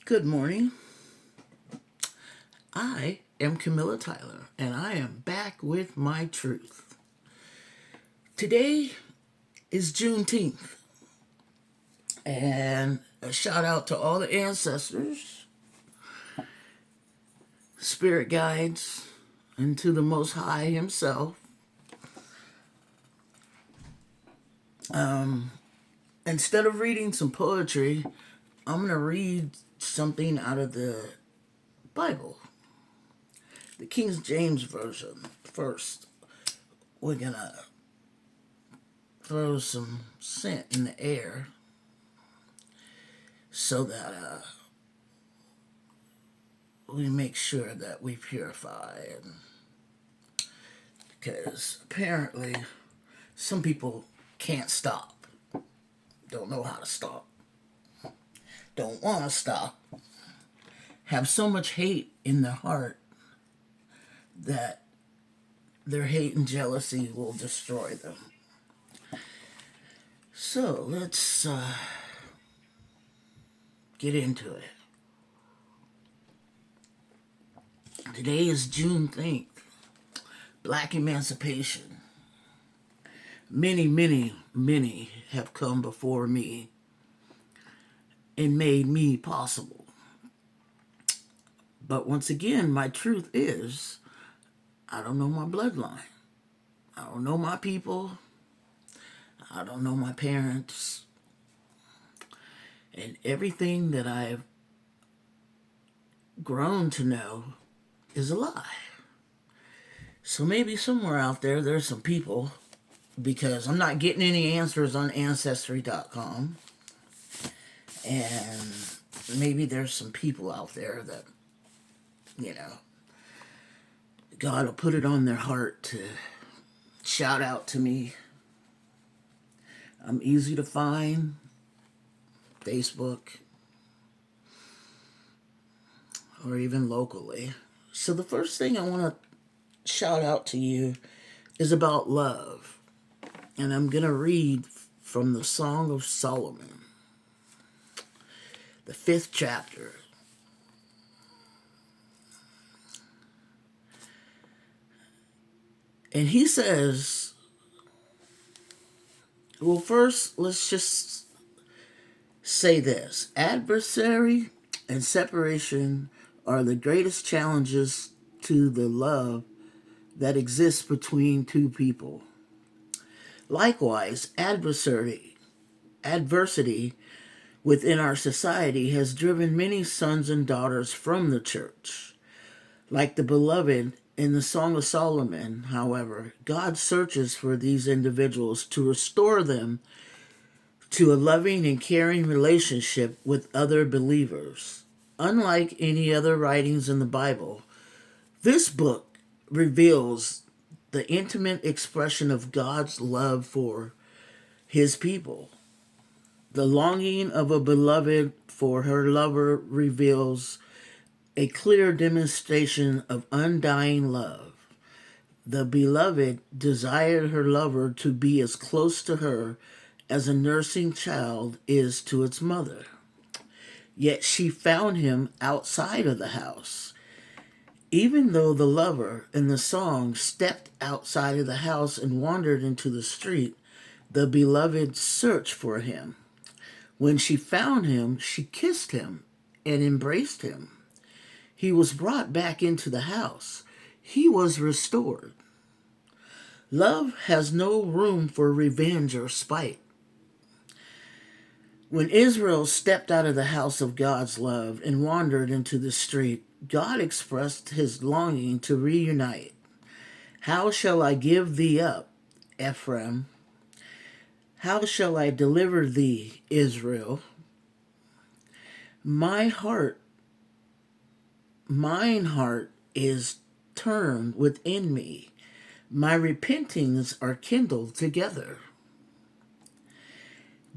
Good morning. I am Camilla Tyler, and I am back with my truth. Today is Juneteenth, and a shout out to all the ancestors, spirit guides, and to the Most High Himself. Instead of reading some poetry, I'm going to read something out of the Bible, the King James Version first. We're going to throw some scent in the air so that we make sure that we purify. Because apparently some people can't stop, don't know how to stop, don't want to stop, have so much hate in their heart that their hate and jealousy will destroy them. So let's get into it. Today is Juneteenth, Black Emancipation. Many, many, many have come before me and made me possible. But once again, my truth is, I don't know my bloodline. I don't know my people. I don't know my parents. And everything that I've grown to know is a lie. So maybe somewhere out there, there's some people, because I'm not getting any answers on Ancestry.com. And maybe there's some people out there that, God will put it on their heart to shout out to me. I'm easy to find. Facebook. Or even locally. So the first thing I want to shout out to you is about love. And I'm going to read from the Song of Solomon, the 5th chapter. And he says, well, first, let's just say this. Adversary and separation are the greatest challenges to the love that exists between two people. Likewise, adversity within our society has driven many sons and daughters from the church. Like the beloved in the Song of Solomon, however, God searches for these individuals to restore them to a loving and caring relationship with other believers. Unlike any other writings in the Bible, this book reveals the intimate expression of God's love for His people. The longing of a beloved for her lover reveals a clear demonstration of undying love. The beloved desired her lover to be as close to her as a nursing child is to its mother. Yet she found him outside of the house. Even though the lover in the song stepped outside of the house and wandered into the street, the beloved searched for him. When she found him, she kissed him and embraced him. He was brought back into the house. He was restored. Love has no room for revenge or spite. When Israel stepped out of the house of God's love and wandered into the street, God expressed His longing to reunite. How shall I give thee up, Ephraim? How shall I deliver thee, Israel? Mine heart is turned within me. My repentings are kindled together.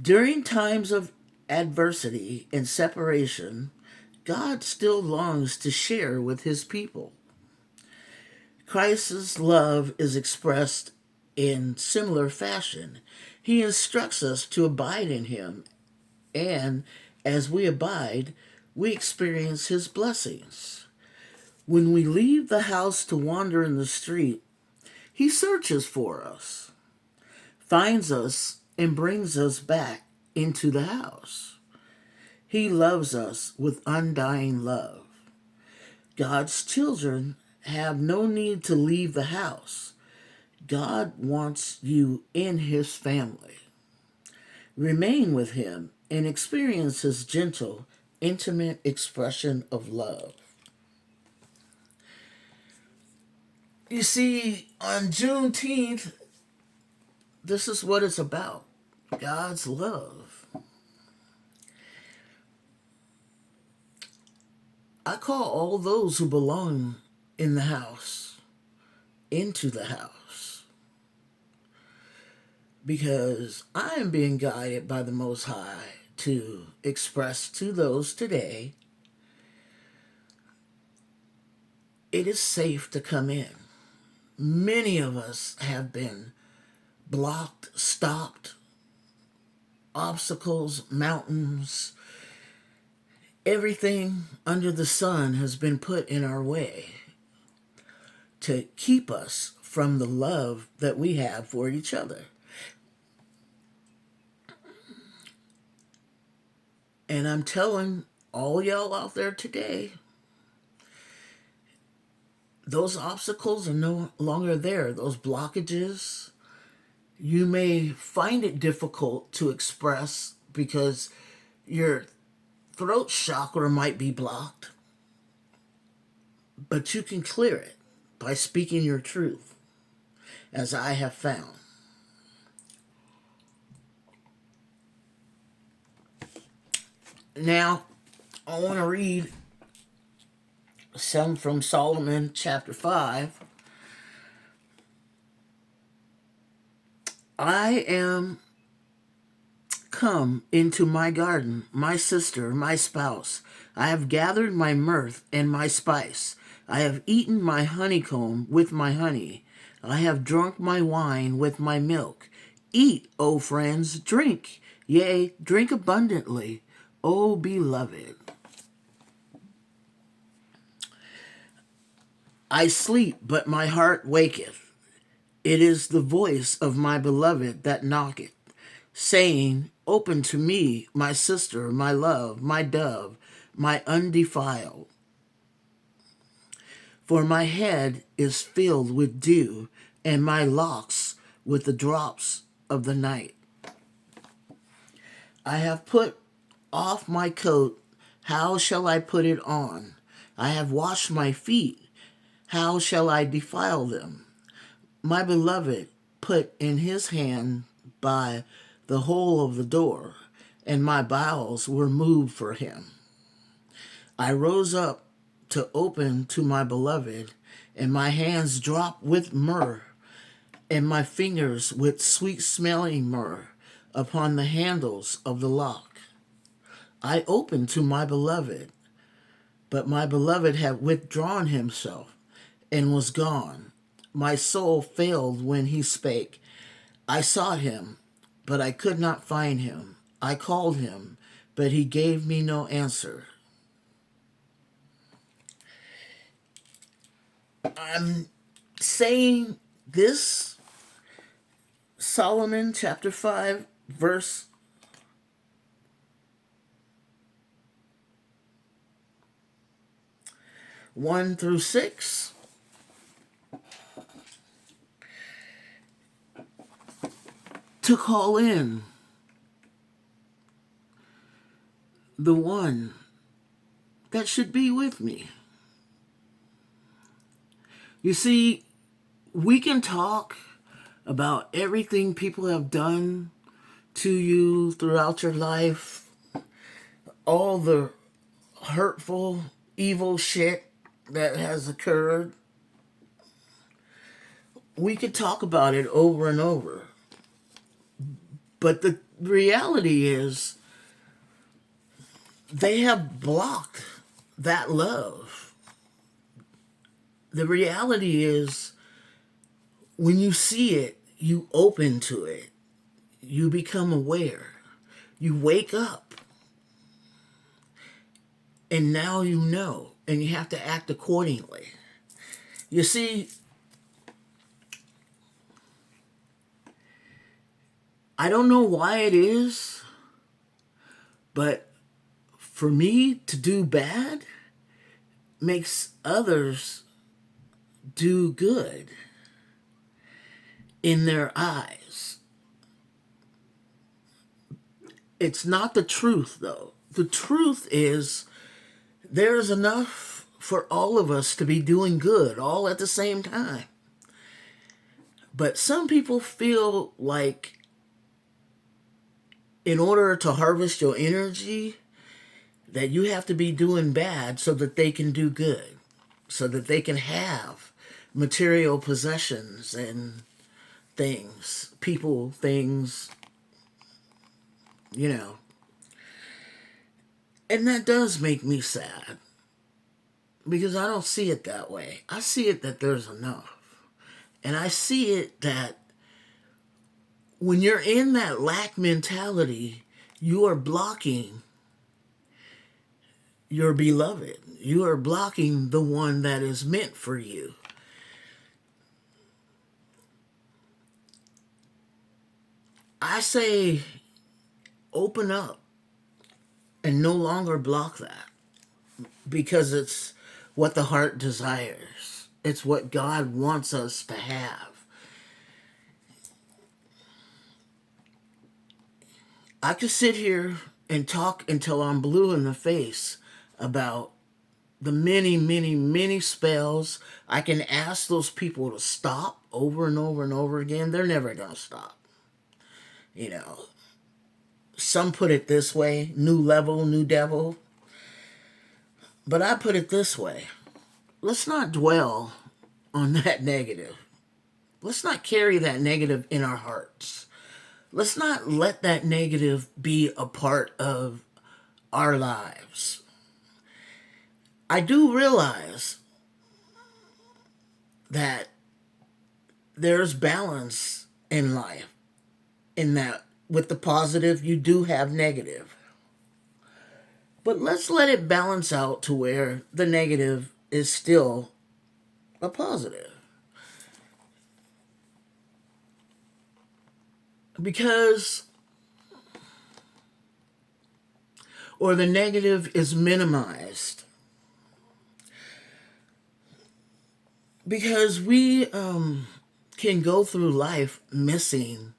During times of adversity and separation, God still longs to share with His people. Christ's love is expressed in similar fashion. He instructs us to abide in Him, and as we abide, we experience his blessings. When we leave the house to wander in the street, he searches for us, finds us, and brings us back into the house. He loves us with undying love. God's children have no need to leave the house. God wants you in his family. Remain with him and experience his gentle, intimate expression of love. You see, on Juneteenth, this is what it's about. God's love. I call all those who belong in the house into the house, because I am being guided by the Most High to express to those today, it is safe to come in. Many of us have been blocked, stopped, obstacles, mountains, everything under the sun has been put in our way to keep us from the love that we have for each other. And I'm telling all y'all out there today, those obstacles are no longer there. Those blockages, you may find it difficult to express because your throat chakra might be blocked, but you can clear it by speaking your truth, as I have found. Now, I want to read some from Solomon chapter 5. I am come into my garden, my sister, my spouse. I have gathered my mirth and my spice. I have eaten my honeycomb with my honey. I have drunk my wine with my milk. Eat, O friends, drink, yea, drink abundantly, O beloved. I sleep, but my heart waketh. It is the voice of my beloved that knocketh, saying, Open to me, my sister, my love, my dove, my undefiled. For my head is filled with dew, and my locks with the drops of the night. I have put off my coat, how shall I put it on? I have washed my feet, how shall I defile them? My beloved put in his hand by the hole of the door, and my bowels were moved for him. I rose up to open to my beloved, and my hands dropped with myrrh, and my fingers with sweet-smelling myrrh upon the handles of the lock. I opened to my beloved, but my beloved had withdrawn himself and was gone. My soul failed when he spake. I sought him, but I could not find him. I called him, but he gave me no answer. I'm saying this, Solomon chapter 5, verse 1 through 6. To call in the one that should be with me. You see, we can talk about everything people have done to you throughout your life, all the hurtful, evil shit that has occurred. We could talk about it over and over. But the reality is, they have blocked that love. The reality is, when you see it, you open to it. You become aware. You wake up. And now you know, and you have to act accordingly. You see, I don't know why it is, but for me to do bad makes others do good in their eyes. It's not the truth, though. The truth is there's enough for all of us to be doing good all at the same time. But some people feel like in order to harvest your energy, that you have to be doing bad so that they can do good, so that they can have material possessions and things, people, things, you know. And that does make me sad because I don't see it that way. I see it that there's enough. And I see it that when you're in that lack mentality, you are blocking your beloved. You are blocking the one that is meant for you. I say open up and no longer block that because it's what the heart desires. It's what God wants us to have. I could sit here and talk until I'm blue in the face about the many, many, many spells. I can ask those people to stop over and over and over again. They're never going to stop. You know, some put it this way, new level, new devil. But I put it this way. Let's not dwell on that negative. Let's not carry that negative in our hearts. Let's not let that negative be a part of our lives. I do realize that there's balance in life, in that with the positive, you do have negative. But let's let it balance out to where the negative is still a positive. Because, or the negative is minimized. Because we can go through life missing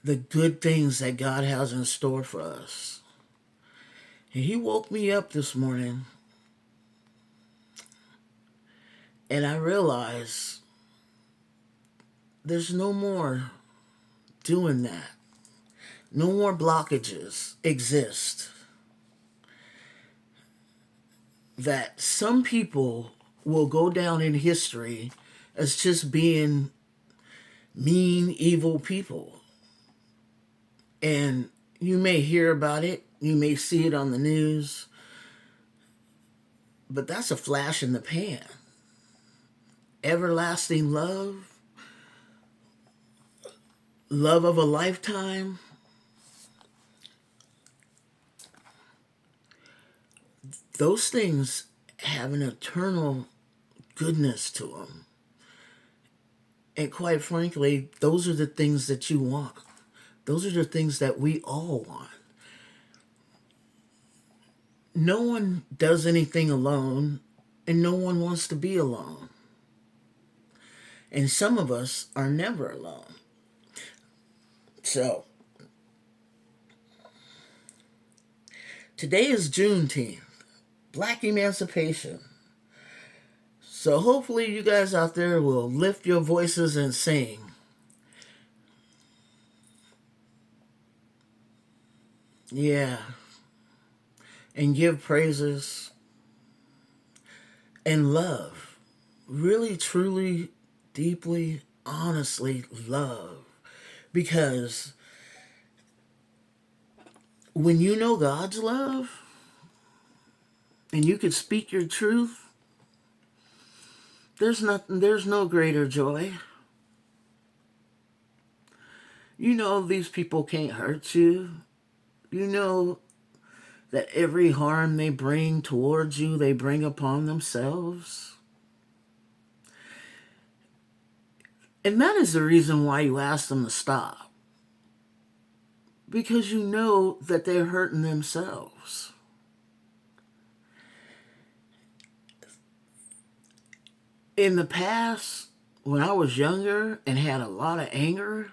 the good things that God has in store for us. And He woke me up this morning and I realized there's no more doing that. No more blockages exist. That some people will go down in history as just being mean, evil people. And you may hear about it, you may see it on the news, but that's a flash in the pan. Everlasting love, love of a lifetime, those things have an eternal goodness to them. And quite frankly, those are the things that you want. Those are the things that we all want. No one does anything alone, and no one wants to be alone. And some of us are never alone. So, today is Juneteenth, Black Emancipation. So hopefully you guys out there will lift your voices and sing. Yeah. And give praises and love. Really, truly, deeply, honestly love. Because when you know God's love and you can speak your truth, there's no greater joy. You know these people can't hurt you. You know that every harm they bring towards you, they bring upon themselves? And that is the reason why you ask them to stop. Because you know that they're hurting themselves. In the past, when I was younger and had a lot of anger,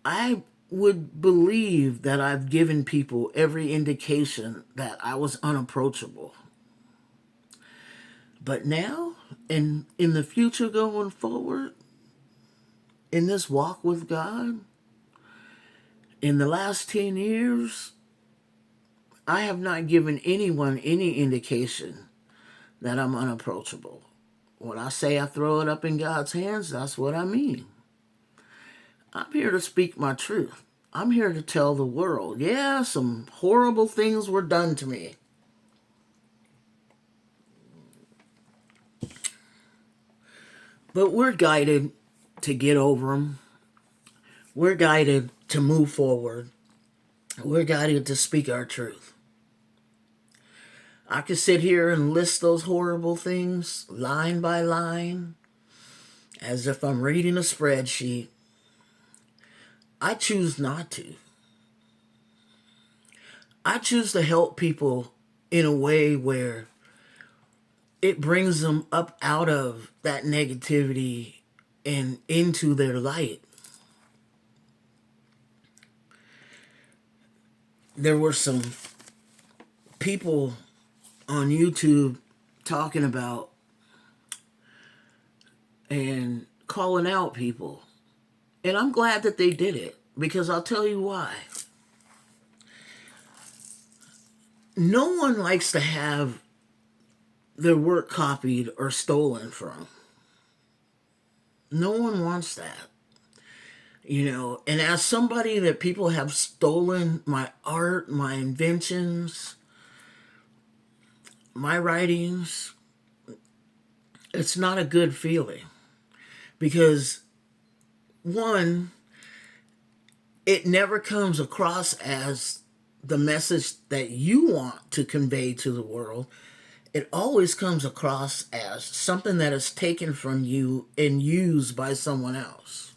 I would believe that I've given people every indication that I was unapproachable. But now, and in the future going forward, in this walk with God, in the last 10 years, I have not given anyone any indication that I'm unapproachable. When I say I throw it up in God's hands, that's what I mean. I'm here to speak my truth. I'm here to tell the world, yeah, some horrible things were done to me. But we're guided to get over them. We're guided to move forward. We're guided to speak our truth. I could sit here and list those horrible things line by line as if I'm reading a spreadsheet. I choose not to. I choose to help people in a way where it brings them up out of that negativity and into their light. There were some people on YouTube talking about and calling out people. And I'm glad that they did it, because I'll tell you why. No one likes to have their work copied or stolen from. No one wants that. You know, and as somebody that people have stolen my art, my inventions, my writings, it's not a good feeling. Because, one, it never comes across as the message that you want to convey to the world. It always comes across as something that is taken from you and used by someone else.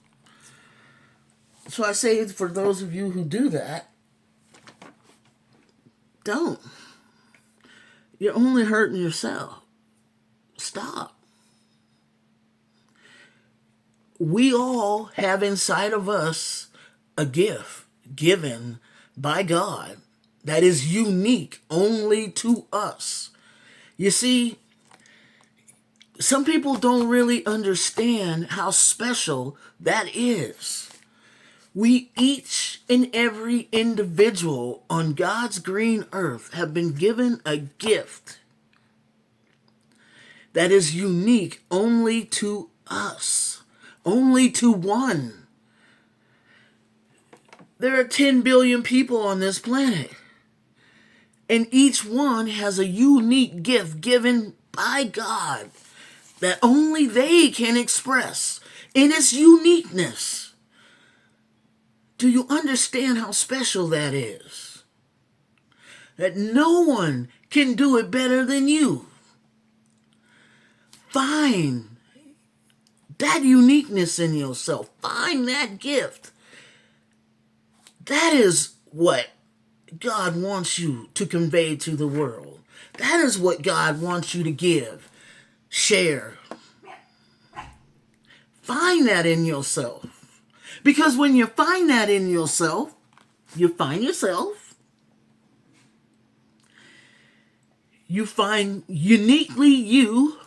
So I say, for those of you who do that, don't. You're only hurting yourself. Stop. We all have inside of us a gift given by God that is unique only to us. You see, some people don't really understand how special that is. We each and every individual on God's green earth have been given a gift that is unique only to us, only to one. There are 10 billion people on this planet, and each one has a unique gift given by God that only they can express in its uniqueness. Do you understand how special that is? That no one can do it better than you. Find that uniqueness in yourself. Find that gift. That is what God wants you to convey to the world. That is what God wants you to give, share. Find that in yourself. Because when you find that in yourself, you find yourself. You find uniquely you.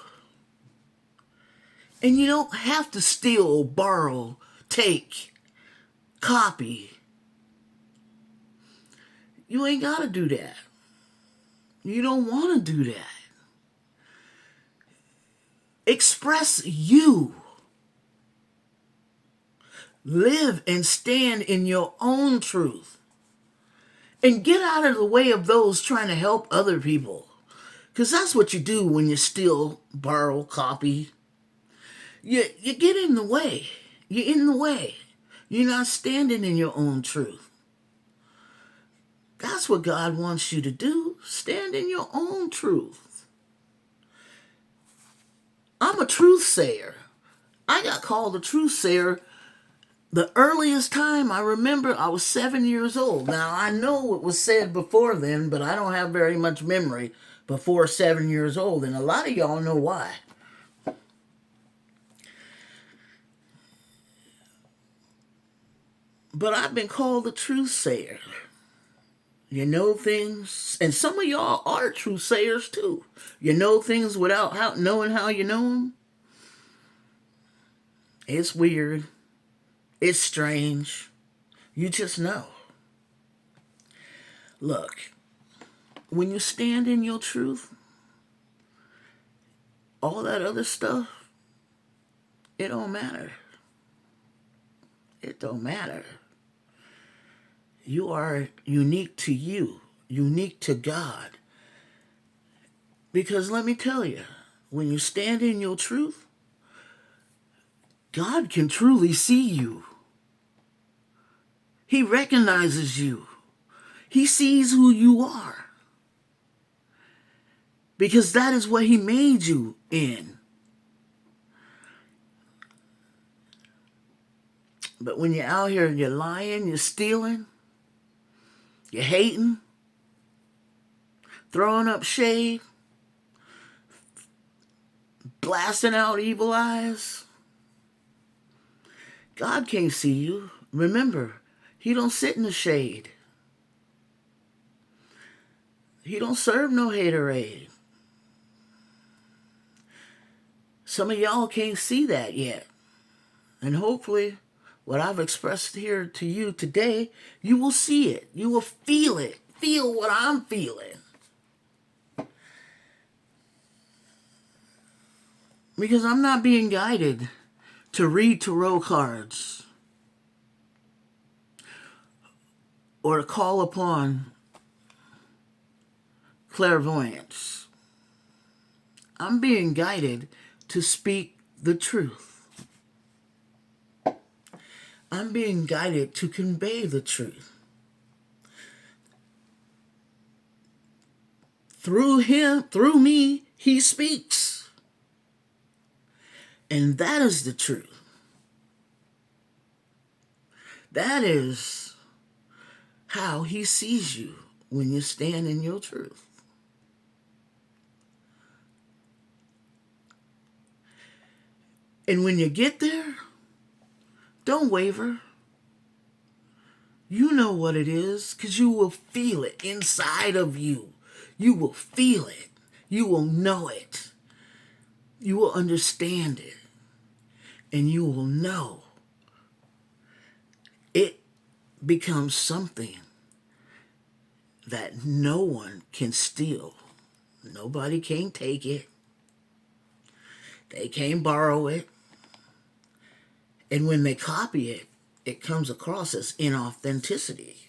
And you don't have to steal, borrow, take, copy. You ain't got to do that. You don't want to do that. Express you. Live and stand in your own truth. And get out of the way of those trying to help other people. Because that's what you do when you steal, borrow, copy. You get in the way. You're in the way. You're not standing in your own truth. that's what God wants you to do. Stand in your own truth. I'm a truth sayer. I got called a truth sayer the earliest time I remember. I was 7 years old. Now, I know it was said before then, but I don't have very much memory before 7 years old, and a lot of y'all know why. But I've been called a truth sayer. You know things, and some of y'all are truth sayers too. You know things without knowing how you know them. It's weird. It's strange. You just know. Look, when you stand in your truth, all that other stuff, it don't matter. It don't matter. You are unique to you, unique to God. Because let me tell you, when you stand in your truth, God can truly see you. He recognizes you. He sees who you are. Because that is what he made you in. But when you're out here and you're lying, you're stealing, you're hating, throwing up shade, blasting out evil eyes, God can't see you. Remember, he don't sit in the shade. He don't serve no haterade. Some of y'all can't see that yet. And hopefully, what I've expressed here to you today, you will see it. You will feel it. Feel what I'm feeling. Because I'm not being guided to read tarot cards or to call upon clairvoyance. I'm being guided to speak the truth. I'm being guided to convey the truth. Through him, through me, he speaks. And that is the truth. That is how he sees you when you stand in your truth. And when you get there, don't waver. You know what it is, because you will feel it inside of you. You will feel it. You will know it. You will understand it. And you will know it becomes something that no one can steal. Nobody can take it. They can't borrow it. And when they copy it, it comes across as inauthenticity.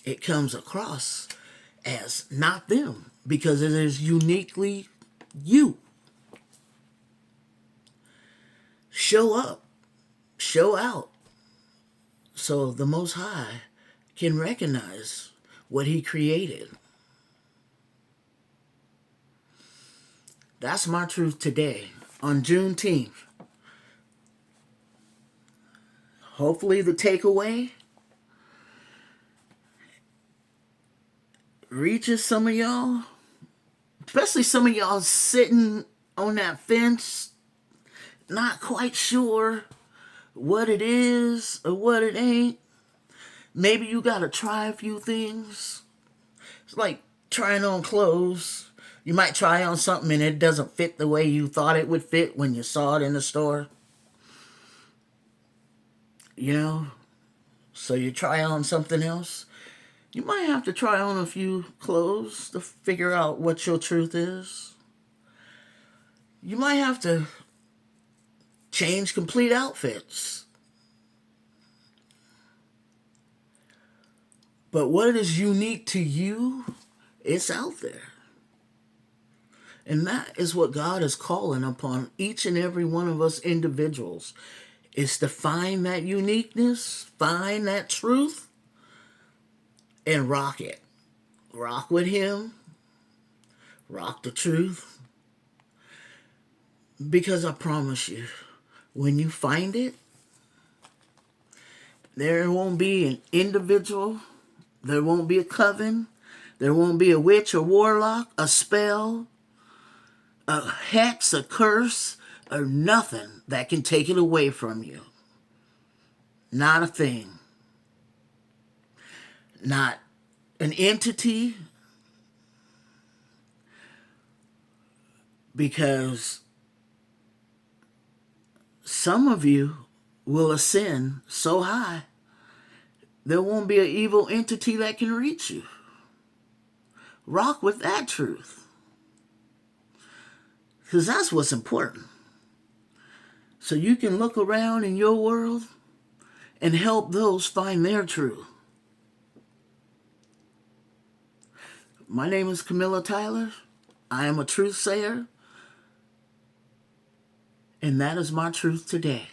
It comes across as not them, because it is uniquely you. Show up, show out, so the Most High can recognize what he created. That's my truth today on Juneteenth. Hopefully the takeaway reaches some of y'all, especially some of y'all sitting on that fence, not quite sure what it is or what it ain't. Maybe you gotta try a few things. It's like trying on clothes. You might try on something and it doesn't fit the way you thought it would fit when you saw it in the store. You know? So you try on something else. You might have to try on a few clothes to figure out what your truth is. You might have to change complete outfits. But what is unique to you, it's out there. And that is what God is calling upon each and every one of us individuals, is to find that uniqueness, find that truth, and rock it. Rock with him. Rock the truth. Because I promise you, when you find it, there won't be an individual, there won't be a coven, there won't be a witch or warlock, a spell, a hex, a curse, or nothing that can take it away from you. Not a thing. Not an entity. Because some of you will ascend so high, there won't be an evil entity that can reach you. Rock with that truth. Because that's what's important. So you can look around in your world and help those find their truth. My name is Camilla Tyler. I am a truth sayer. And that is my truth today.